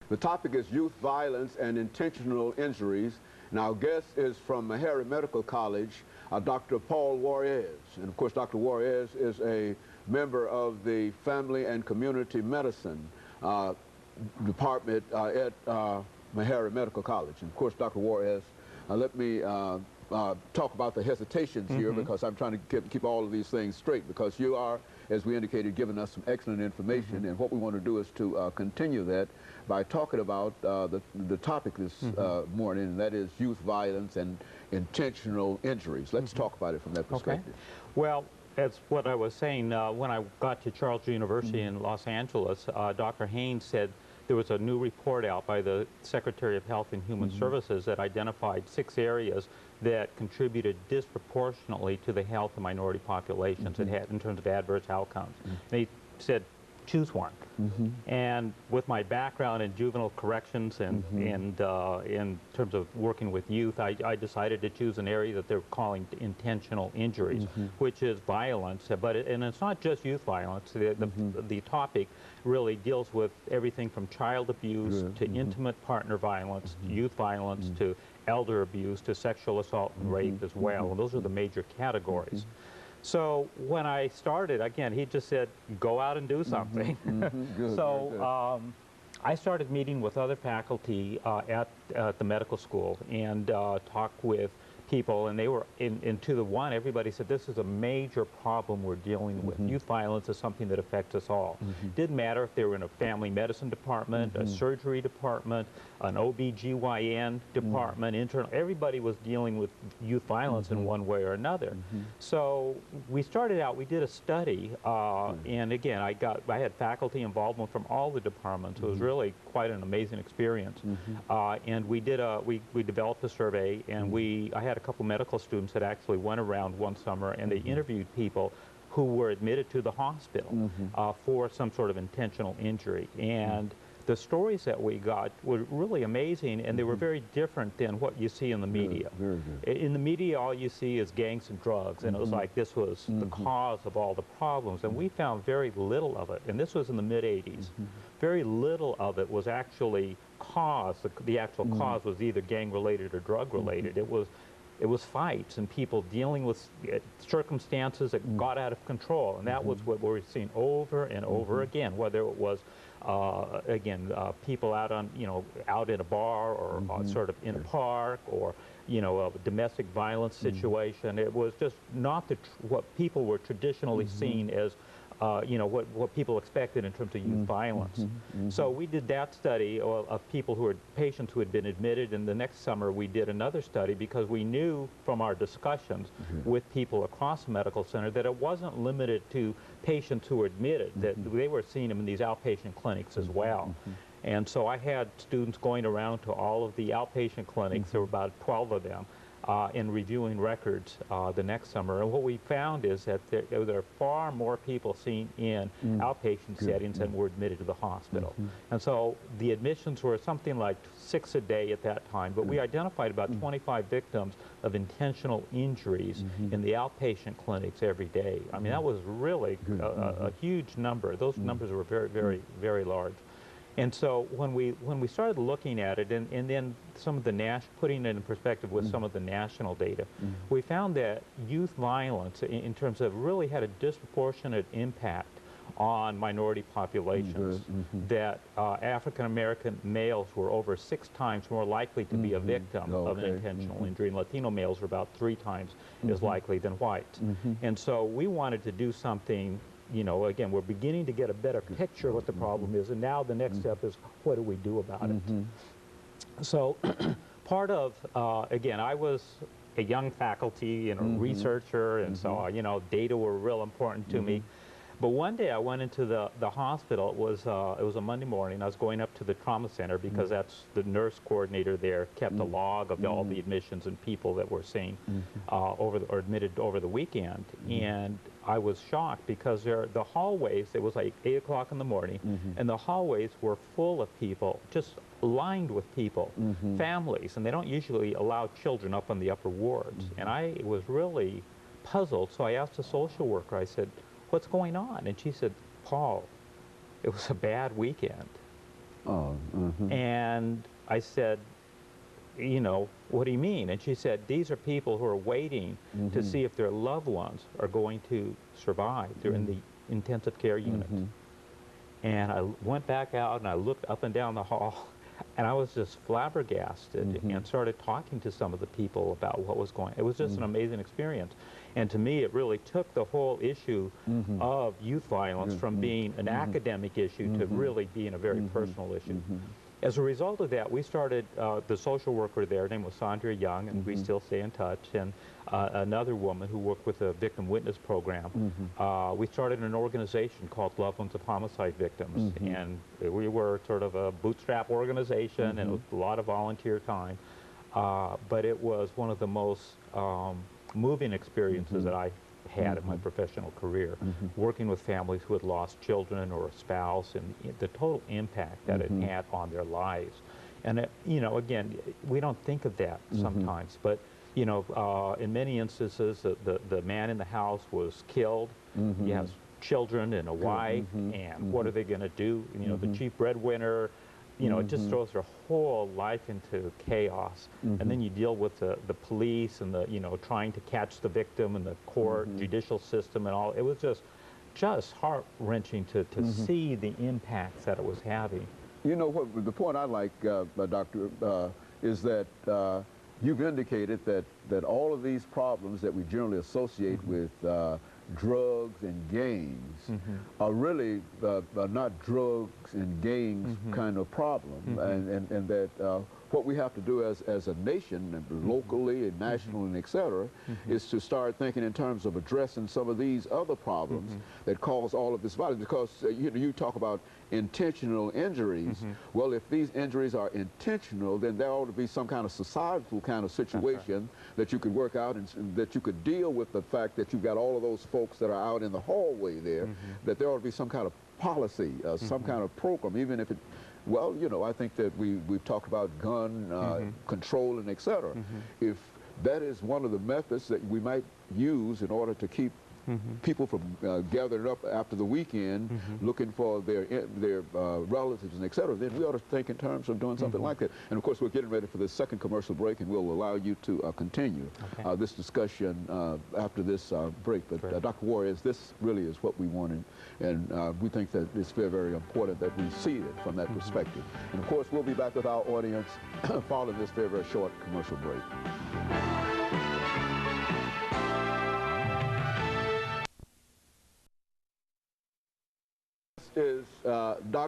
The topic is youth violence and intentional injuries. And our guest is from Meharry Medical College, Dr. Paul Juarez. And of course, Dr. Juarez is a member of the Family and Community Medicine department at Meharry Medical College. And of course, Dr. Juarez, let me talk about the hesitations here, because I'm trying to keep all of these things straight, because you are, as we indicated, giving us some excellent information, and what we want to do is to continue that by talking about the topic this morning, and that is youth violence and intentional injuries. Let's talk about it from that perspective. Okay. Well, as what I was saying, when I got to Charles University in Los Angeles, Dr. Haynes said there was a new report out by the Secretary of Health and Human Services that identified 6 areas that contributed disproportionately to the health of minority populations in terms of adverse outcomes. They said, choose one. And with my background in juvenile corrections and in terms of working with youth, I decided to choose an area that they're calling intentional injuries, which is violence. And it's not just youth violence. The topic really deals with everything from child abuse to intimate partner violence, to youth violence, to elder abuse, to sexual assault and rape as well. And those are the major categories. So when I started, again, he just said, go out and do something. I started meeting with other faculty at the medical school and talked with people, and they were in 2 to 1. Everybody said this is a major problem we're dealing with. Youth violence is something that affects us all. Didn't matter if they were in a family medicine department, a surgery department, an OB/GYN department, internal. Everybody was dealing with youth violence in one way or another. So we started out. We did a study, and again, I had faculty involvement from all the departments. It was really quite an amazing experience. And we did we developed a survey, and I had a couple medical students that actually went around one summer and they interviewed people who were admitted to the hospital for some sort of intentional injury. And the stories that we got were really amazing, and they were very different than what you see in the media. Very good. In the media, all you see is gangs and drugs, and it was like this was the cause of all the problems, and we found very little of it, and this was in the mid-'80s. Very little of it was actually caused. The actual cause was either gang-related or drug-related. It was fights and people dealing with circumstances that got out of control, and that was what we're seeing over and over again, whether it was people out on, out in a bar or sort of in a park, or, a domestic violence situation. It was just not what people were traditionally seen as, what people expected in terms of youth violence. So we did that study of people patients who had been admitted, and the next summer we did another study because we knew from our discussions with people across the medical center that it wasn't limited to patients who were admitted, that they were seeing them in these outpatient clinics as well. And so I had students going around to all of the outpatient clinics, there were about 12 of them, in reviewing records the next summer. And what we found is that there are far more people seen in outpatient settings than were admitted to the hospital. And so the admissions were something like 6 a day at that time, but we identified about 25 victims of intentional injuries in the outpatient clinics every day. I mean, that was really a huge number. Those numbers were very, very, very large. And so when we started looking at it, and then some of the putting it in perspective with some of the national data, we found that youth violence, in terms of really had a disproportionate impact on minority populations. That African-American males were over 6 times more likely to be a victim of an intentional injury, and Latino males were about 3 times as likely than whites. And so we wanted to do something. Again, we're beginning to get a better picture of what the problem is, and now the next step is, what do we do about it? So part of, again, I was a young faculty and a researcher, and so, data were real important to me. But one day I went into the hospital. It was a Monday morning. I was going up to the trauma center because that's the nurse coordinator there kept a log of all the admissions and people that were seen or admitted over the weekend. And I was shocked because the hallways, it was like 8 o'clock in the morning, and the hallways were full of people, just lined with people, families, and they don't usually allow children up on the upper wards. And I was really puzzled, so I asked a social worker, I said, what's going on? And she said, Paul, it was a bad weekend. Oh, And I said, you know, what do you mean? And she said, these are people who are waiting to see if their loved ones are going to survive. They're in the intensive care unit. And I went back out and I looked up and down the hall and I was just flabbergasted and started talking to some of the people about what was going on. It was just an amazing experience. And to me, it really took the whole issue of youth violence from being an academic issue to really being a very personal issue. As a result of that, we started, the social worker there, her name was Sandra Young, and we still stay in touch, and another woman who worked with the Victim Witness Program. We started an organization called Loved Ones of Homicide Victims, and we were sort of a bootstrap organization, and it was a lot of volunteer time. But it was one of the most moving experiences that I had in my professional career, working with families who had lost children or a spouse, and the total impact that it had on their lives. And it, you know, again, we don't think of that sometimes, but you know, in many instances, the man in the house was killed. He has children and a wife, and what are they going to do? You know, the chief breadwinner. You know, it just throws their whole life into chaos. And then you deal with the police and the, you know, trying to catch the victim and the court, judicial system and all. It was just heart-wrenching to see the impacts that it was having. You know, what the point I like, Doctor, is that you've indicated that all of these problems that we generally associate with drugs and gangs are really not drugs and gangs kind of problem, and that what we have to do as a nation, locally and nationally and et cetera, is to start thinking in terms of addressing some of these other problems that cause all of this violence. Because you know, you talk about intentional injuries. Well, if these injuries are intentional, then there ought to be some kind of societal kind of situation that you could work out, and that you could deal with the fact that you've got all of those folks that are out in the hallway there, that there ought to be some kind of policy, some kind of program, even if it, well, you know, I think that we've talked about gun control and et cetera. If that is one of the methods that we might use in order to keep people from gathering up after the weekend looking for their relatives and et cetera, then we ought to think in terms of doing something like that. And of course, we're getting ready for the second commercial break, and we'll allow you to continue this discussion after this break. But Dr. Warriors, this really is what we wanted, and we think that it's very, very important that we see it from that perspective. And of course, we'll be back with our audience following this very, very short commercial break. Is Dr.